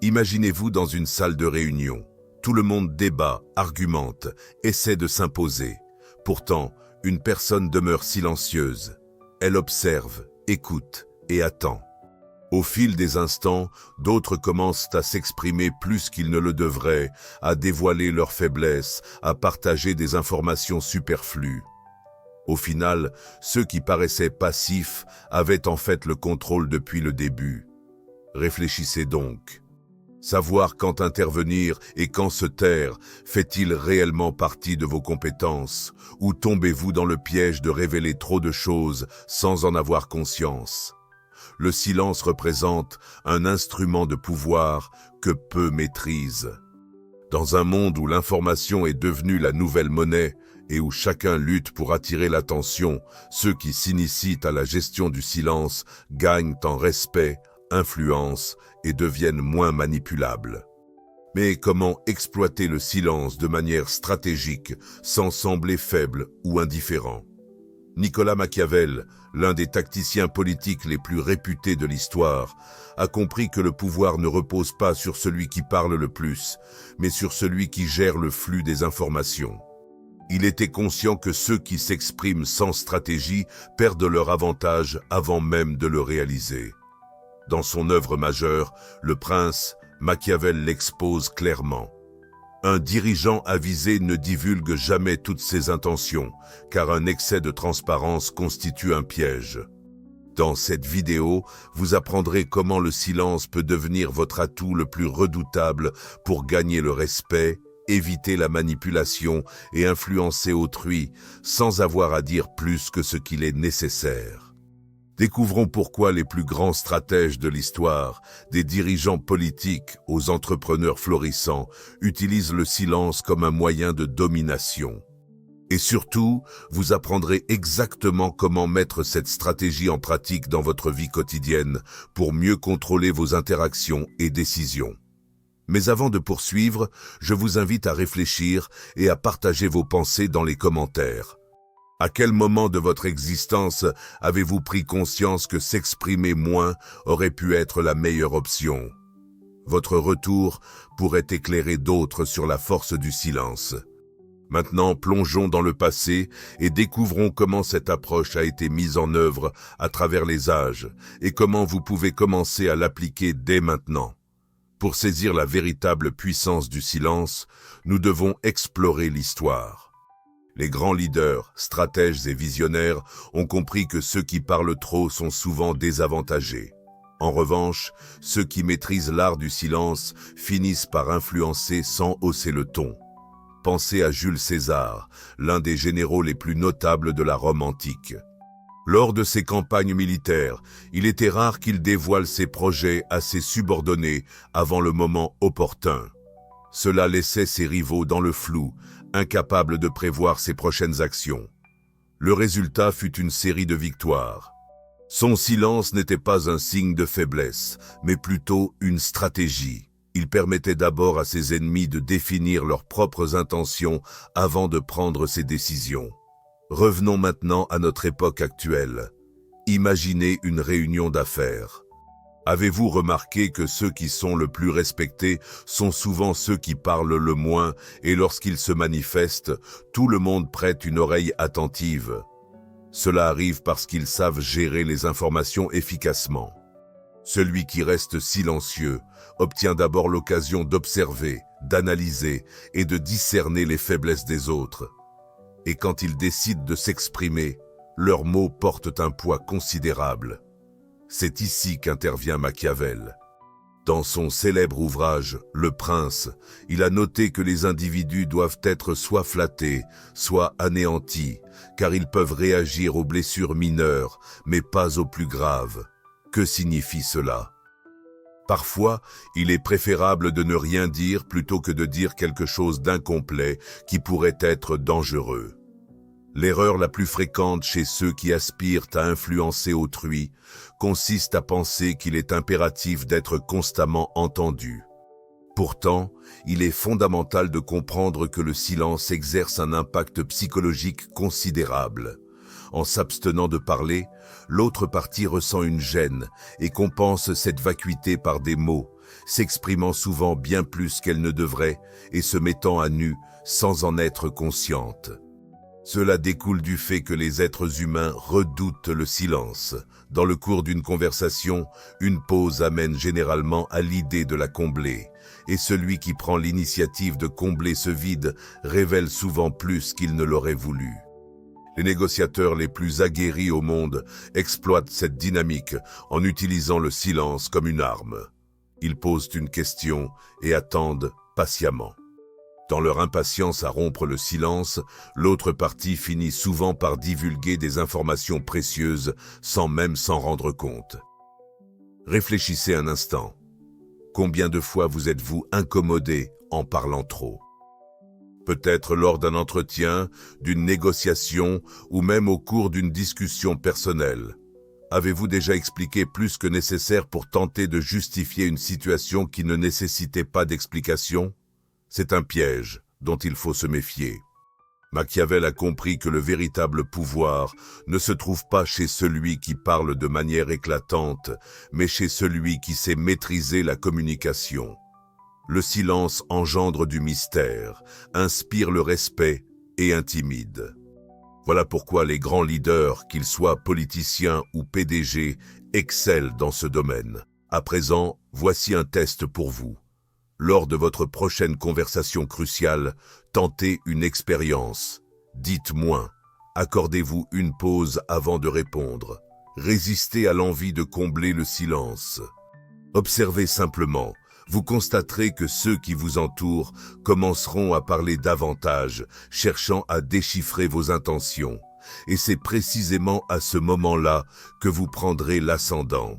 Imaginez-vous dans une salle de réunion. Tout le monde débat, argumente, essaie de s'imposer. Pourtant, une personne demeure silencieuse. Elle observe, écoute et attend. Au fil des instants, d'autres commencent à s'exprimer plus qu'ils ne le devraient, à dévoiler leurs faiblesses, à partager des informations superflues. Au final, ceux qui paraissaient passifs avaient en fait le contrôle depuis le début. Réfléchissez donc. Savoir quand intervenir et quand se taire fait-il réellement partie de vos compétences, ou tombez-vous dans le piège de révéler trop de choses sans en avoir conscience? Le silence représente un instrument de pouvoir que peu maîtrisent. Dans un monde où l'information est devenue la nouvelle monnaie et où chacun lutte pour attirer l'attention, ceux qui s'initient à la gestion du silence gagnent en respect, influence et deviennent moins manipulables. Mais comment exploiter le silence de manière stratégique sans sembler faible ou indifférent? Nicolas Machiavel, l'un des tacticiens politiques les plus réputés de l'histoire, a compris que le pouvoir ne repose pas sur celui qui parle le plus, mais sur celui qui gère le flux des informations. Il était conscient que ceux qui s'expriment sans stratégie perdent leur avantage avant même de le réaliser. Dans son œuvre majeure, Le Prince, Machiavel l'expose clairement. Un dirigeant avisé ne divulgue jamais toutes ses intentions, car un excès de transparence constitue un piège. Dans cette vidéo, vous apprendrez comment le silence peut devenir votre atout le plus redoutable pour gagner le respect, éviter la manipulation et influencer autrui sans avoir à dire plus que ce qu'il est nécessaire. Découvrons pourquoi les plus grands stratèges de l'histoire, des dirigeants politiques aux entrepreneurs florissants, utilisent le silence comme un moyen de domination. Et surtout, vous apprendrez exactement comment mettre cette stratégie en pratique dans votre vie quotidienne pour mieux contrôler vos interactions et décisions. Mais avant de poursuivre, je vous invite à réfléchir et à partager vos pensées dans les commentaires. À quel moment de votre existence avez-vous pris conscience que s'exprimer moins aurait pu être la meilleure option? Votre retour pourrait éclairer d'autres sur la force du silence. Maintenant, plongeons dans le passé et découvrons comment cette approche a été mise en œuvre à travers les âges et comment vous pouvez commencer à l'appliquer dès maintenant. Pour saisir la véritable puissance du silence, nous devons explorer l'histoire. Les grands leaders, stratèges et visionnaires ont compris que ceux qui parlent trop sont souvent désavantagés. En revanche, ceux qui maîtrisent l'art du silence finissent par influencer sans hausser le ton. Pensez à Jules César, l'un des généraux les plus notables de la Rome antique. Lors de ses campagnes militaires, il était rare qu'il dévoile ses projets à ses subordonnés avant le moment opportun. Cela laissait ses rivaux dans le flou, incapables de prévoir ses prochaines actions. Le résultat fut une série de victoires. Son silence n'était pas un signe de faiblesse, mais plutôt une stratégie. Il permettait d'abord à ses ennemis de définir leurs propres intentions avant de prendre ses décisions. Revenons maintenant à notre époque actuelle. Imaginez une réunion d'affaires. Avez-vous remarqué que ceux qui sont le plus respectés sont souvent ceux qui parlent le moins et lorsqu'ils se manifestent, tout le monde prête une oreille attentive? Cela arrive parce qu'ils savent gérer les informations efficacement. Celui qui reste silencieux obtient d'abord l'occasion d'observer, d'analyser et de discerner les faiblesses des autres. Et quand ils décident de s'exprimer, leurs mots portent un poids considérable. C'est ici qu'intervient Machiavel. Dans son célèbre ouvrage « Le Prince », il a noté que les individus doivent être soit flattés, soit anéantis, car ils peuvent réagir aux blessures mineures, mais pas aux plus graves. Que signifie cela? Parfois, il est préférable de ne rien dire plutôt que de dire quelque chose d'incomplet qui pourrait être dangereux. L'erreur la plus fréquente chez ceux qui aspirent à influencer autrui consiste à penser qu'il est impératif d'être constamment entendu. Pourtant, il est fondamental de comprendre que le silence exerce un impact psychologique considérable. En s'abstenant de parler, l'autre partie ressent une gêne et compense cette vacuité par des mots, s'exprimant souvent bien plus qu'elle ne devrait et se mettant à nu sans en être consciente. Cela découle du fait que les êtres humains redoutent le silence. Dans le cours d'une conversation, une pause amène généralement à l'idée de la combler, et celui qui prend l'initiative de combler ce vide révèle souvent plus qu'il ne l'aurait voulu. Les négociateurs les plus aguerris au monde exploitent cette dynamique en utilisant le silence comme une arme. Ils posent une question et attendent patiemment. Dans leur impatience à rompre le silence, l'autre partie finit souvent par divulguer des informations précieuses sans même s'en rendre compte. Réfléchissez un instant. Combien de fois vous êtes-vous incommodé en parlant trop ? Peut-être lors d'un entretien, d'une négociation ou même au cours d'une discussion personnelle. Avez-vous déjà expliqué plus que nécessaire pour tenter de justifier une situation qui ne nécessitait pas d'explication ? C'est un piège dont il faut se méfier. Machiavel a compris que le véritable pouvoir ne se trouve pas chez celui qui parle de manière éclatante, mais chez celui qui sait maîtriser la communication. Le silence engendre du mystère, inspire le respect et intimide. Voilà pourquoi les grands leaders, qu'ils soient politiciens ou PDG, excellent dans ce domaine. À présent, voici un test pour vous. Lors de votre prochaine conversation cruciale, tentez une expérience. Dites moins. Accordez-vous une pause avant de répondre. Résistez à l'envie de combler le silence. Observez simplement. Vous constaterez que ceux qui vous entourent commenceront à parler davantage, cherchant à déchiffrer vos intentions. Et c'est précisément à ce moment-là que vous prendrez l'ascendant.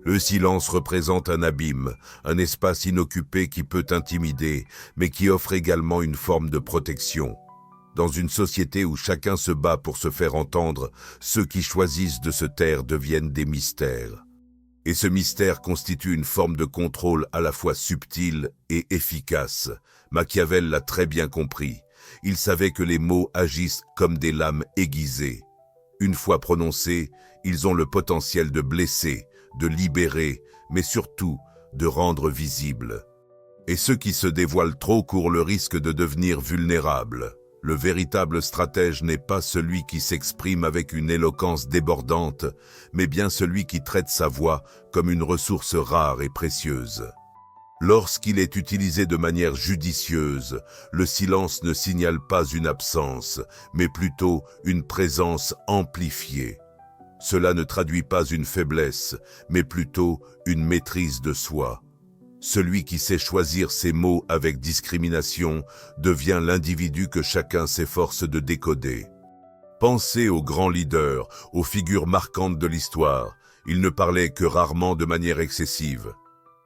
Le silence représente un abîme, un espace inoccupé qui peut intimider, mais qui offre également une forme de protection. Dans une société où chacun se bat pour se faire entendre, ceux qui choisissent de se taire deviennent des mystères. Et ce mystère constitue une forme de contrôle à la fois subtile et efficace. Machiavel l'a très bien compris. Il savait que les mots agissent comme des lames aiguisées. Une fois prononcés, ils ont le potentiel de blesser, de libérer, mais surtout de rendre visible. Et ceux qui se dévoilent trop courent le risque de devenir vulnérables. Le véritable stratège n'est pas celui qui s'exprime avec une éloquence débordante, mais bien celui qui traite sa voix comme une ressource rare et précieuse. Lorsqu'il est utilisé de manière judicieuse, le silence ne signale pas une absence, mais plutôt une présence amplifiée. Cela ne traduit pas une faiblesse, mais plutôt une maîtrise de soi. Celui qui sait choisir ses mots avec discrimination devient l'individu que chacun s'efforce de décoder. Pensez aux grands leaders, aux figures marquantes de l'histoire. Ils ne parlaient que rarement de manière excessive.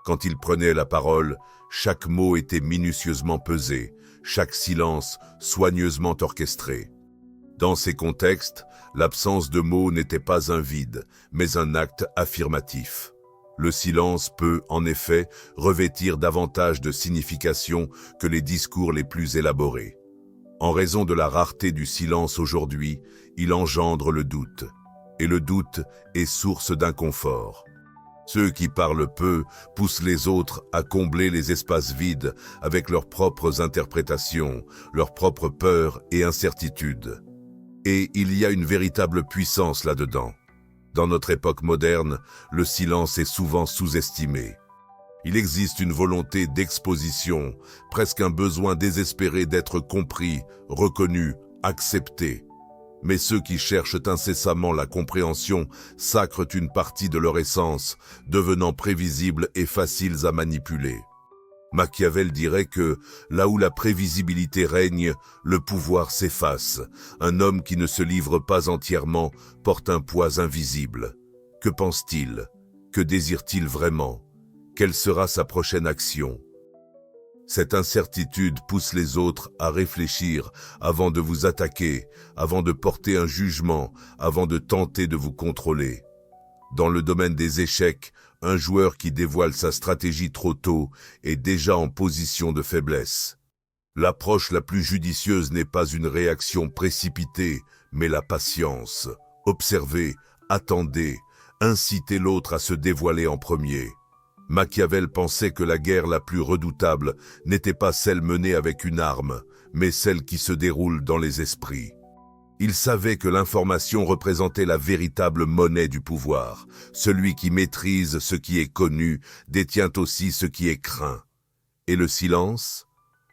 Quand ils prenaient la parole, chaque mot était minutieusement pesé, chaque silence soigneusement orchestré. Dans ces contextes, l'absence de mots n'était pas un vide, mais un acte affirmatif. Le silence peut, en effet, revêtir davantage de signification que les discours les plus élaborés. En raison de la rareté du silence aujourd'hui, il engendre le doute. Et le doute est source d'inconfort. Ceux qui parlent peu poussent les autres à combler les espaces vides avec leurs propres interprétations, leurs propres peurs et incertitudes. Et il y a une véritable puissance là-dedans. Dans notre époque moderne, le silence est souvent sous-estimé. Il existe une volonté d'exposition, presque un besoin désespéré d'être compris, reconnu, accepté. Mais ceux qui cherchent incessamment la compréhension sacrent une partie de leur essence, devenant prévisibles et faciles à manipuler. Machiavel dirait que, là où la prévisibilité règne, le pouvoir s'efface. Un homme qui ne se livre pas entièrement porte un poids invisible. Que pense-t-il? Que désire-t-il vraiment? Quelle sera sa prochaine action? Cette incertitude pousse les autres à réfléchir avant de vous attaquer, avant de porter un jugement, avant de tenter de vous contrôler. Dans le domaine des échecs, un joueur qui dévoile sa stratégie trop tôt est déjà en position de faiblesse. L'approche la plus judicieuse n'est pas une réaction précipitée, mais la patience. Observez, attendez, incitez l'autre à se dévoiler en premier. Machiavel pensait que la guerre la plus redoutable n'était pas celle menée avec une arme, mais celle qui se déroule dans les esprits. Il savait que l'information représentait la véritable monnaie du pouvoir. Celui qui maîtrise ce qui est connu détient aussi ce qui est craint. Et le silence?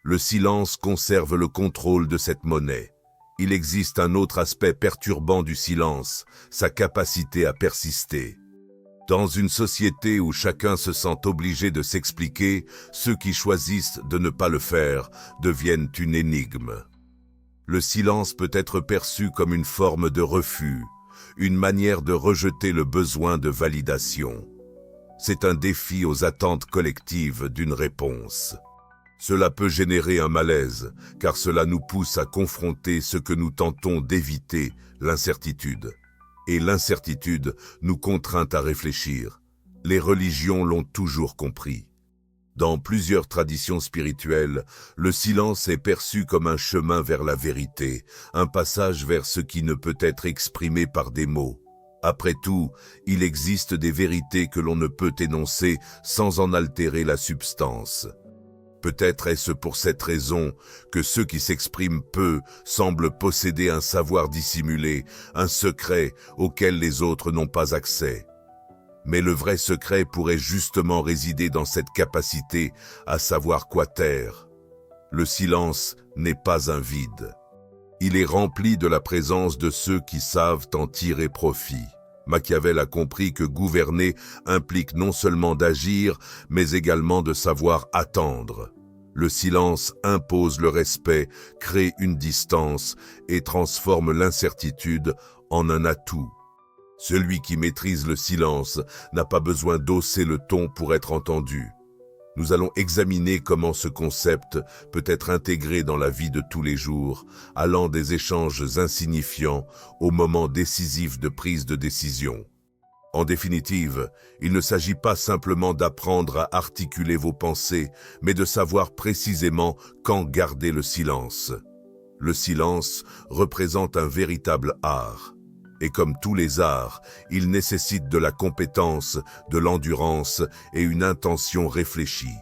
Le silence conserve le contrôle de cette monnaie. Il existe un autre aspect perturbant du silence, sa capacité à persister. Dans une société où chacun se sent obligé de s'expliquer, ceux qui choisissent de ne pas le faire deviennent une énigme. Le silence peut être perçu comme une forme de refus, une manière de rejeter le besoin de validation. C'est un défi aux attentes collectives d'une réponse. Cela peut générer un malaise, car cela nous pousse à confronter ce que nous tentons d'éviter, l'incertitude. Et l'incertitude nous contraint à réfléchir. Les religions l'ont toujours compris. Dans plusieurs traditions spirituelles, le silence est perçu comme un chemin vers la vérité, un passage vers ce qui ne peut être exprimé par des mots. Après tout, il existe des vérités que l'on ne peut énoncer sans en altérer la substance. Peut-être est-ce pour cette raison que ceux qui s'expriment peu semblent posséder un savoir dissimulé, un secret auquel les autres n'ont pas accès. Mais le vrai secret pourrait justement résider dans cette capacité à savoir quoi taire. Le silence n'est pas un vide. Il est rempli de la présence de ceux qui savent en tirer profit. Machiavel a compris que gouverner implique non seulement d'agir, mais également de savoir attendre. Le silence impose le respect, crée une distance et transforme l'incertitude en un atout. Celui qui maîtrise le silence n'a pas besoin d'hausser le ton pour être entendu. Nous allons examiner comment ce concept peut être intégré dans la vie de tous les jours, allant des échanges insignifiants aux moments décisifs de prise de décision. En définitive, il ne s'agit pas simplement d'apprendre à articuler vos pensées, mais de savoir précisément quand garder le silence. Le silence représente un véritable art. Et comme tous les arts, il nécessite de la compétence, de l'endurance et une intention réfléchie.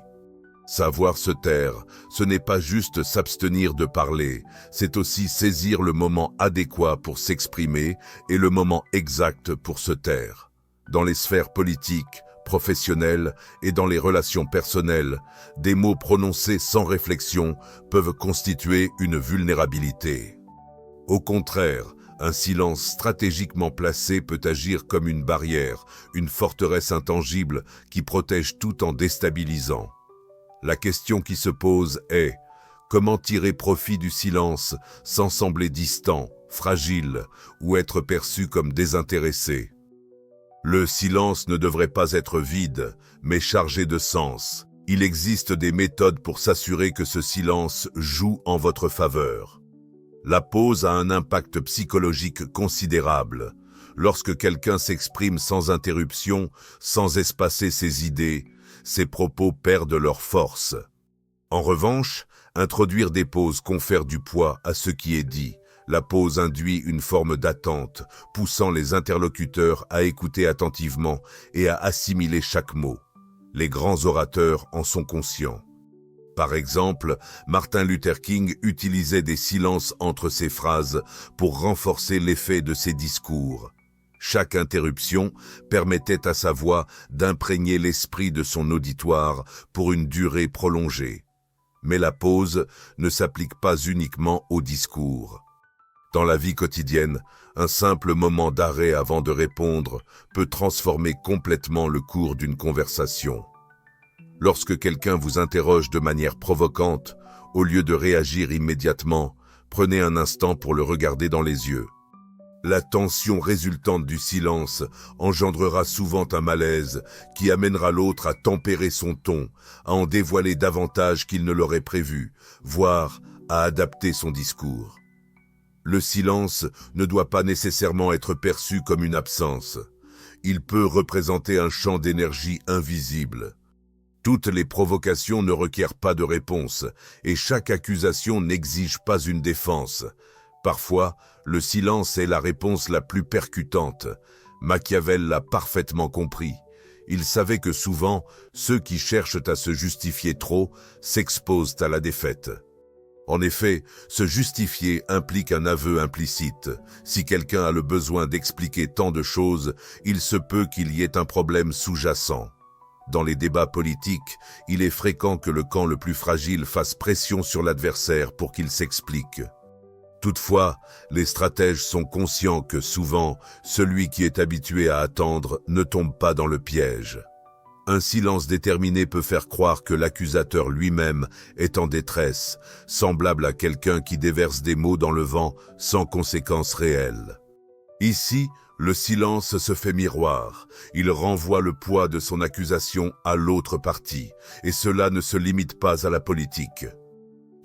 Savoir se taire, ce n'est pas juste s'abstenir de parler, c'est aussi saisir le moment adéquat pour s'exprimer et le moment exact pour se taire. Dans les sphères politiques, professionnelles et dans les relations personnelles, des mots prononcés sans réflexion peuvent constituer une vulnérabilité. Au contraire, un silence stratégiquement placé peut agir comme une barrière, une forteresse intangible qui protège tout en déstabilisant. La question qui se pose est: comment tirer profit du silence sans sembler distant, fragile ou être perçu comme désintéressé? Le silence ne devrait pas être vide, mais chargé de sens. Il existe des méthodes pour s'assurer que ce silence joue en votre faveur. La pause a un impact psychologique considérable. Lorsque quelqu'un s'exprime sans interruption, sans espacer ses idées, ses propos perdent leur force. En revanche, introduire des pauses confère du poids à ce qui est dit. La pause induit une forme d'attente, poussant les interlocuteurs à écouter attentivement et à assimiler chaque mot. Les grands orateurs en sont conscients. Par exemple, Martin Luther King utilisait des silences entre ses phrases pour renforcer l'effet de ses discours. Chaque interruption permettait à sa voix d'imprégner l'esprit de son auditoire pour une durée prolongée. Mais la pause ne s'applique pas uniquement au discours. Dans la vie quotidienne, un simple moment d'arrêt avant de répondre peut transformer complètement le cours d'une conversation. Lorsque quelqu'un vous interroge de manière provocante, au lieu de réagir immédiatement, prenez un instant pour le regarder dans les yeux. La tension résultante du silence engendrera souvent un malaise qui amènera l'autre à tempérer son ton, à en dévoiler davantage qu'il ne l'aurait prévu, voire à adapter son discours. Le silence ne doit pas nécessairement être perçu comme une absence. Il peut représenter un champ d'énergie invisible. Toutes les provocations ne requièrent pas de réponse, et chaque accusation n'exige pas une défense. Parfois, le silence est la réponse la plus percutante. Machiavel l'a parfaitement compris. Il savait que souvent, ceux qui cherchent à se justifier trop s'exposent à la défaite. En effet, se justifier implique un aveu implicite. Si quelqu'un a le besoin d'expliquer tant de choses, il se peut qu'il y ait un problème sous-jacent. Dans les débats politiques, il est fréquent que le camp le plus fragile fasse pression sur l'adversaire pour qu'il s'explique. Toutefois, les stratèges sont conscients que souvent, celui qui est habitué à attendre ne tombe pas dans le piège. Un silence déterminé peut faire croire que l'accusateur lui-même est en détresse, semblable à quelqu'un qui déverse des mots dans le vent sans conséquence réelle. Ici, le silence se fait miroir. Il renvoie le poids de son accusation à l'autre partie, et cela ne se limite pas à la politique.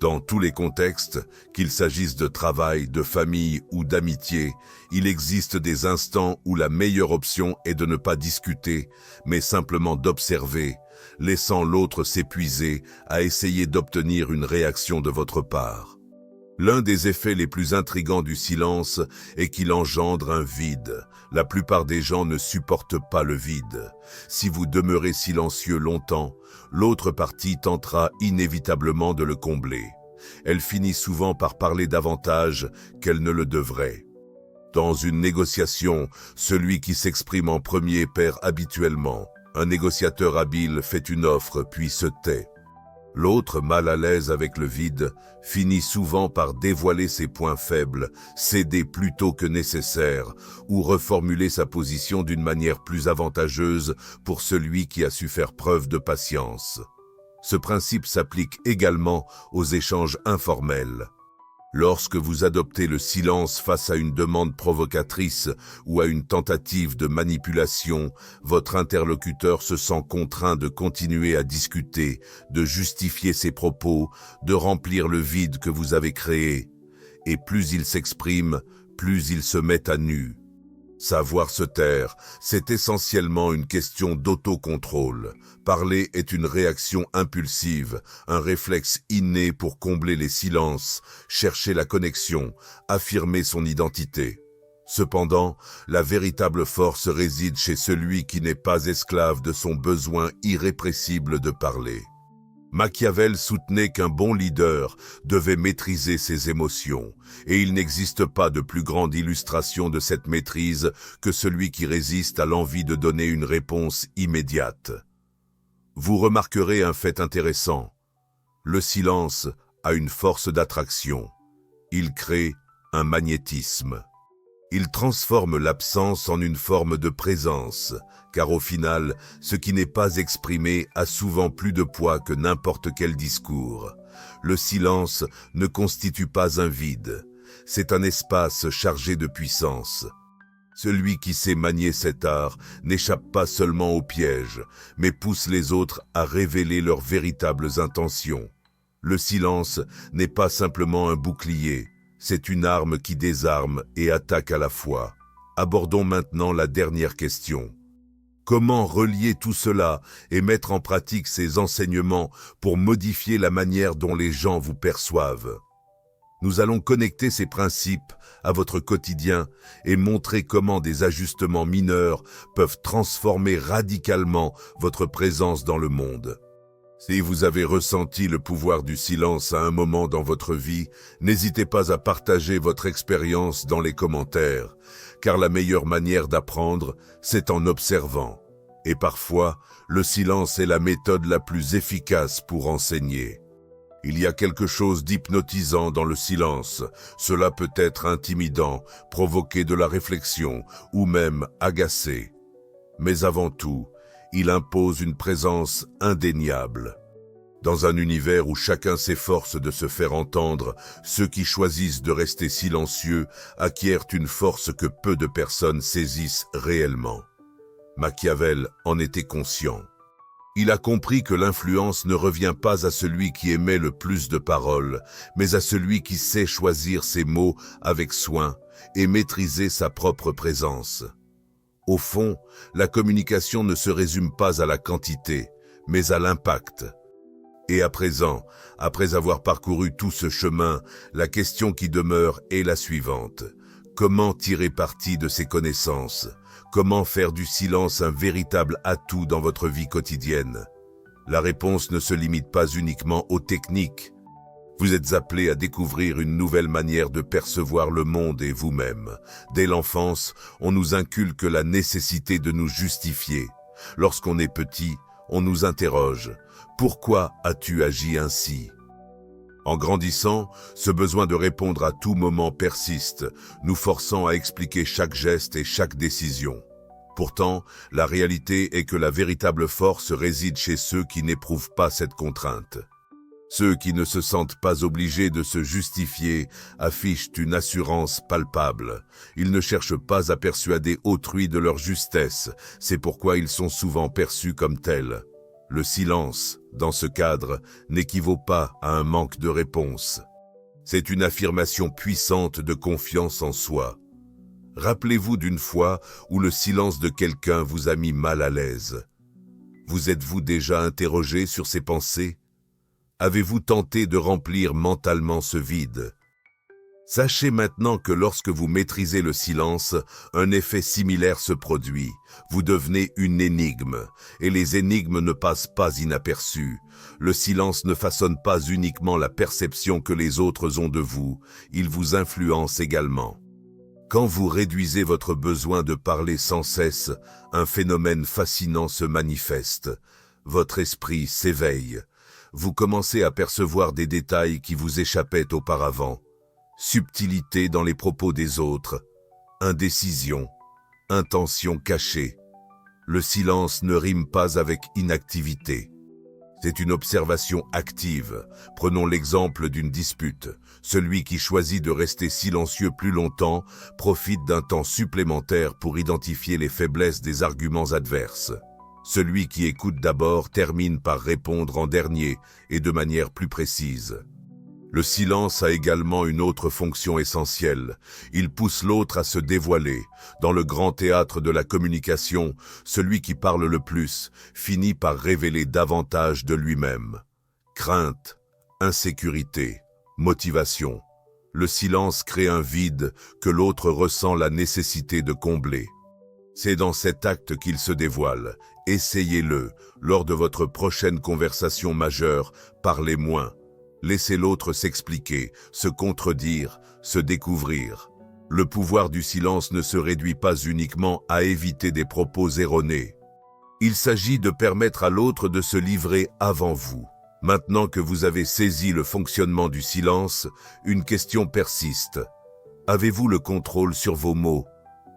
Dans tous les contextes, qu'il s'agisse de travail, de famille ou d'amitié, il existe des instants où la meilleure option est de ne pas discuter, mais simplement d'observer, laissant l'autre s'épuiser à essayer d'obtenir une réaction de votre part. L'un des effets les plus intrigants du silence est qu'il engendre un vide. La plupart des gens ne supportent pas le vide. Si vous demeurez silencieux longtemps, l'autre partie tentera inévitablement de le combler. Elle finit souvent par parler davantage qu'elle ne le devrait. Dans une négociation, celui qui s'exprime en premier perd habituellement. Un négociateur habile fait une offre puis se tait. L'autre, mal à l'aise avec le vide, finit souvent par dévoiler ses points faibles, céder plus tôt que nécessaire, ou reformuler sa position d'une manière plus avantageuse pour celui qui a su faire preuve de patience. Ce principe s'applique également aux échanges informels. Lorsque vous adoptez le silence face à une demande provocatrice ou à une tentative de manipulation, votre interlocuteur se sent contraint de continuer à discuter, de justifier ses propos, de remplir le vide que vous avez créé. Et plus il s'exprime, plus il se met à nu. Savoir se taire, c'est essentiellement une question d'autocontrôle. Parler est une réaction impulsive, un réflexe inné pour combler les silences, chercher la connexion, affirmer son identité. Cependant, la véritable force réside chez celui qui n'est pas esclave de son besoin irrépressible de parler. Machiavel soutenait qu'un bon leader devait maîtriser ses émotions, et il n'existe pas de plus grande illustration de cette maîtrise que celui qui résiste à l'envie de donner une réponse immédiate. Vous remarquerez un fait intéressant. Le silence a une force d'attraction. Il crée un magnétisme. Il transforme l'absence en une forme de présence, car au final, ce qui n'est pas exprimé a souvent plus de poids que n'importe quel discours. Le silence ne constitue pas un vide, c'est un espace chargé de puissance. Celui qui sait manier cet art n'échappe pas seulement au piège, mais pousse les autres à révéler leurs véritables intentions. Le silence n'est pas simplement un bouclier, c'est une arme qui désarme et attaque à la fois. Abordons maintenant la dernière question. Comment relier tout cela et mettre en pratique ces enseignements pour modifier la manière dont les gens vous perçoivent? Nous allons connecter ces principes à votre quotidien et montrer comment des ajustements mineurs peuvent transformer radicalement votre présence dans le monde. Si vous avez ressenti le pouvoir du silence à un moment dans votre vie, n'hésitez pas à partager votre expérience dans les commentaires, car la meilleure manière d'apprendre, c'est en observant. Et parfois, le silence est la méthode la plus efficace pour enseigner. Il y a quelque chose d'hypnotisant dans le silence. Cela peut être intimidant, provoquer de la réflexion ou même agacer. Mais avant tout, il impose une présence indéniable. Dans un univers où chacun s'efforce de se faire entendre, ceux qui choisissent de rester silencieux acquièrent une force que peu de personnes saisissent réellement. Machiavel en était conscient. Il a compris que l'influence ne revient pas à celui qui émet le plus de paroles, mais à celui qui sait choisir ses mots avec soin et maîtriser sa propre présence. Au fond, la communication ne se résume pas à la quantité, mais à l'impact. Et à présent, après avoir parcouru tout ce chemin, la question qui demeure est la suivante. Comment tirer parti de ces connaissances? Comment faire du silence un véritable atout dans votre vie quotidienne? La réponse ne se limite pas uniquement aux techniques. Vous êtes appelé à découvrir une nouvelle manière de percevoir le monde et vous-même. Dès l'enfance, on nous inculque la nécessité de nous justifier. Lorsqu'on est petit, on nous interroge. Pourquoi as-tu agi ainsi? En grandissant, ce besoin de répondre à tout moment persiste, nous forçant à expliquer chaque geste et chaque décision. Pourtant, la réalité est que la véritable force réside chez ceux qui n'éprouvent pas cette contrainte. Ceux qui ne se sentent pas obligés de se justifier affichent une assurance palpable. Ils ne cherchent pas à persuader autrui de leur justesse, c'est pourquoi ils sont souvent perçus comme tels. Le silence, dans ce cadre, n'équivaut pas à un manque de réponse. C'est une affirmation puissante de confiance en soi. Rappelez-vous d'une fois où le silence de quelqu'un vous a mis mal à l'aise. Vous êtes-vous déjà interrogé sur ces pensées? Avez-vous tenté de remplir mentalement ce vide? Sachez maintenant que lorsque vous maîtrisez le silence, un effet similaire se produit. Vous devenez une énigme, et les énigmes ne passent pas inaperçues. Le silence ne façonne pas uniquement la perception que les autres ont de vous, il vous influence également. Quand vous réduisez votre besoin de parler sans cesse, un phénomène fascinant se manifeste. Votre esprit s'éveille. Vous commencez à percevoir des détails qui vous échappaient auparavant. Subtilité dans les propos des autres, indécision, intention cachée. Le silence ne rime pas avec inactivité. C'est une observation active. Prenons l'exemple d'une dispute. Celui qui choisit de rester silencieux plus longtemps profite d'un temps supplémentaire pour identifier les faiblesses des arguments adverses. Celui qui écoute d'abord termine par répondre en dernier et de manière plus précise. Le silence a également une autre fonction essentielle. Il pousse l'autre à se dévoiler. Dans le grand théâtre de la communication, celui qui parle le plus finit par révéler davantage de lui-même. Crainte, insécurité, motivation. Le silence crée un vide que l'autre ressent la nécessité de combler. C'est dans cet acte qu'il se dévoile. Essayez-le. Lors de votre prochaine conversation majeure, parlez moins. Laissez l'autre s'expliquer, se contredire, se découvrir. Le pouvoir du silence ne se réduit pas uniquement à éviter des propos erronés. Il s'agit de permettre à l'autre de se livrer avant vous. Maintenant que vous avez saisi le fonctionnement du silence, une question persiste. Avez-vous le contrôle sur vos mots?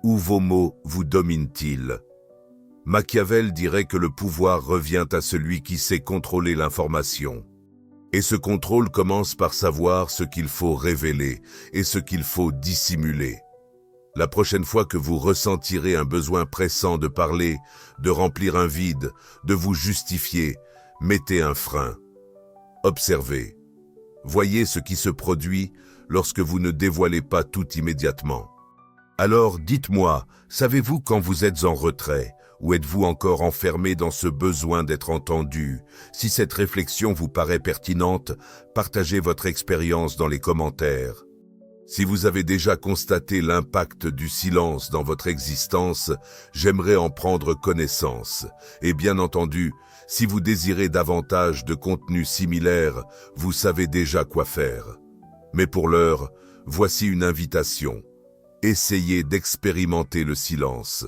Ou vos mots vous dominent-ils? Machiavel dirait que le pouvoir revient à celui qui sait contrôler l'information. Et ce contrôle commence par savoir ce qu'il faut révéler et ce qu'il faut dissimuler. La prochaine fois que vous ressentirez un besoin pressant de parler, de remplir un vide, de vous justifier, mettez un frein. Observez. Voyez ce qui se produit lorsque vous ne dévoilez pas tout immédiatement. Alors dites-moi, savez-vous quand vous êtes en retrait? Ou êtes-vous encore enfermé dans ce besoin d'être entendu? Si cette réflexion vous paraît pertinente, partagez votre expérience dans les commentaires. Si vous avez déjà constaté l'impact du silence dans votre existence, j'aimerais en prendre connaissance. Et bien entendu, si vous désirez davantage de contenu similaire, vous savez déjà quoi faire. Mais pour l'heure, voici une invitation. Essayez d'expérimenter le silence.